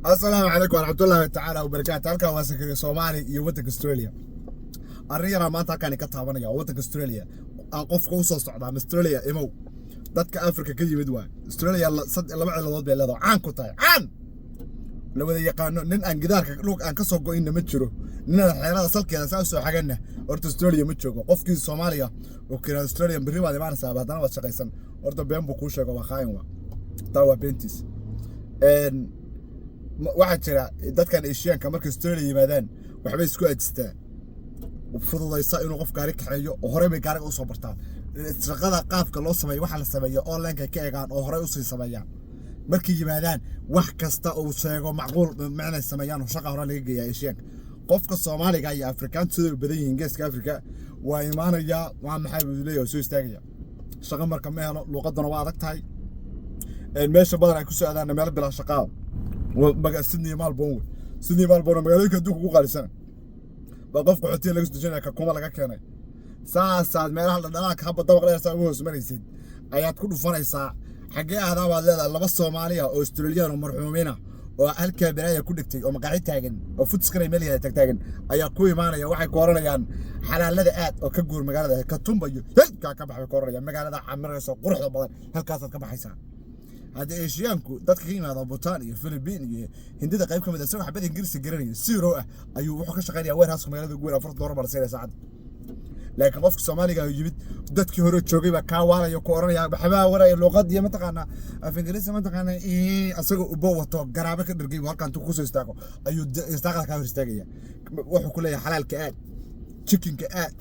السلام عليكم ورحمة الله تعالى وبركاته. halkan waa sakariya Soomaali iyo wadanka Australia. Ariyana maanta halkan ka taabanaya wadanka Australia. Qofka u soo socda Australia imow. Dadka Afrika ka yimid waa Australia laba ciladood bay leedahay. Caan ku tahay. Caan. La wada yaqaano nin aan gidaarka dhulka aan ka soo go'in ma jiro. Nin xeelada salkeeda saa soo xagana horta Australia ma joogo. Qofkii Soomaaliya oo kira Australia bari waad imaanaysaa baadana wad shaqaysan. Horta been buu ku sheego waa khaayin waa. Taa waa beentis. waxaa jira dadkan Asianka markay Australia yimaadaan waxbay isku adstaan fududaysa inuu qof gaari kaxeeyo oo hore bay gaariga u soo bartaan shaqada qaabka loo sameeyo waxa la sameeyo online ka eegaan oo hore u sii sameeyaan markay yimaadaan wax kasta oo sheego macquul macna sameeyaan shaqa hore laga geeyaa Asianka qofka Soomaaliga iyo Afrikaanka sidoo badan yihiin geeska Afrika waa imaanaya waa maxay uu leeyahay soo istaagaya shaqa marka ma helo luqadana waa adag tahay meesha badan ay ku soo aadaan meel bila shaqaa Sydney Melbourne magaalooyinka adduunka ugu qaalisan baa qofka hotel laga soo ka kuma laga keenay saad meelaha dhalaanka habba dabaq dheer saa ugu hoos maraysid ayaad ku dhufanaysaa xagee ahdaa waad leedahay laba Soomaaliya oo Australian oo marxuumina oo halka baraaya ku dhigtay oo maqaaxi taagan oo fudskana meel yahay taagan ayaa ku imaanaya waxay ku oranayaan xalaalada aad oo ka guur magaalada ka tumbayo halka ka baxay ku oranayaan magaalada camirayso quruxda badan halkaas aad ka baxaysaa هذا إيشيانكو دتك كيما هذا بوتان iyo Philippine iyo Hindida qayb kamid ah soo xabad Ingiriisi garanay zero ah ayuu wuxuu ka shaqeynaya warehouse magaalada guur afar door mar saacad laakiin qofka Soomaaliga uu yimid dadkii hore joogay ba ka waalayo ku oranaya waxba waray luqad iyo ma taqaana af Ingiriisi ma taqaana asaga u boowato garaabo ka dhirgay halkan ku soo istaago ayuu istaaqada ka hor istaagaya wuxuu ku leeyahay xalaalka aad chickenka aad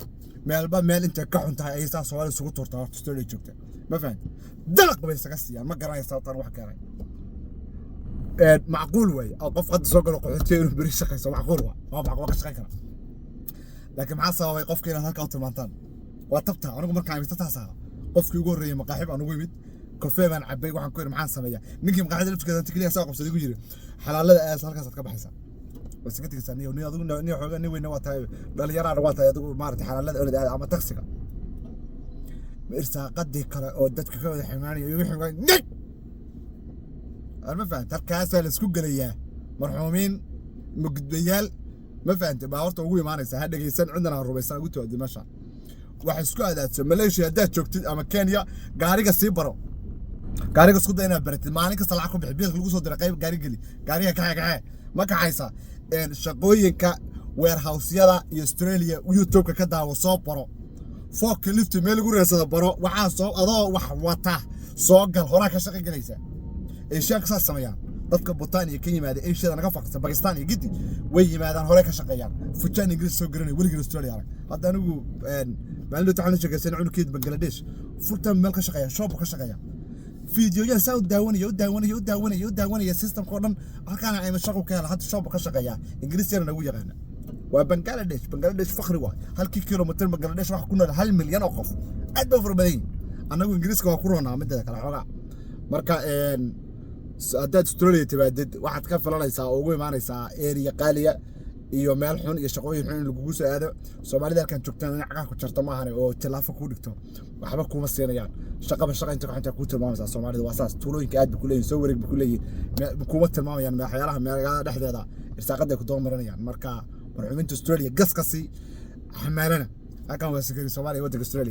meelba meel inta ka xuntahay ay saa Soomaali isugu turtaa Australia joogta ما فهمت دلق بس قصيان ما قراي سلطان واحد قراي معقول وي او قف قد سوق قحتين بري شقيسه معقول ما معقول شقي كره لكن مع صاوي قف كينا هلكا وتمانتان واتبتا انو marka ay tataasa qofkii ugu horeeyay maqaaxib aan ugu yimid kafee baan cabay waxaan ku yiri maxaan sameeyaa ninkii maqaaxida laftigeeda tikliya soo qabsaday ugu yiri xalaalada aas halkaas aad ka baxaysaa bas ka tigsan iyo adigu xoogaa ni weyna waa tahay dhalinyarada waa tahay adigu maartay xalaalada ama taksiga irsaaqadii kale oo dadka ka wada ximaanaya iyo wixii nag ma fahantaa halkaas la isku galayaa marxuumiin mugdiyaal ma fahantaa baa horta ugu imaanaysa ha dhageysan cidna aan rubaysan ugu toodi meesha waxa isku aadaadso Malaysia hadda joogtid ama Kenya gaariga sii baro gaariga isku day inaad baratid maalin kasta lacag ku bixi biilka lagu soo diray qayb gaari gali gaariga kaxay ma kaxaysa shaqooyinka warehouse-yada iyo Australia YouTube ka daawo soo baro فوق لفت ميل غوريسada baro waxa soo adoo wax wata soo gal hora ka shaqo galaysa ee shaqo sameeyaan dadka Botania ka yimaada ee shaqada naga faqsan Pakistan iyo gidi way yimaadaan hore ka shaqeeyaan fujaan Ingiriis soo garanay waliga Australia hadda anigu maalinta taxana shaqaysan cunkeed Bangladesh futan meel ka shaqeeya shop ka shaqeeya fiidiyoya soo daawanaya system ko dhan halkaan ay shaqo ka hela hadda shop ka shaqeeya Ingiriis yarna ugu yaqaan وبنغلاديش فخر واحد هل كيلومتر بنغلاديش واحد كنا هل مليون أوقف أدب في المدينة أنا إنجليز كورونا مدة كلا حاجة مركا أداد أستراليا تبادد واحد كفر الله يسا أوجي معنا يسا إيريا قالية iyo meel xun iyo shaqooyin xun lagu soo aado Soomaalida kan joogtaan anaga ku jirta ma ahane oo telefoon ku dhigto waxba kuma siinayaan shaqa inta xanta ku tilmaamaysa Soomaalida waa saas tuulooyinka aad ku leeyihiin soo wareeg ku leeyihiin kuma tilmaamayaan waxyaalaha magaalada dhexdeeda irsaaqada ku doomaranayaan marka marxuuminta Australia gaskasi xamaalana halkan waa sakari Soomaaliya waddanka Australia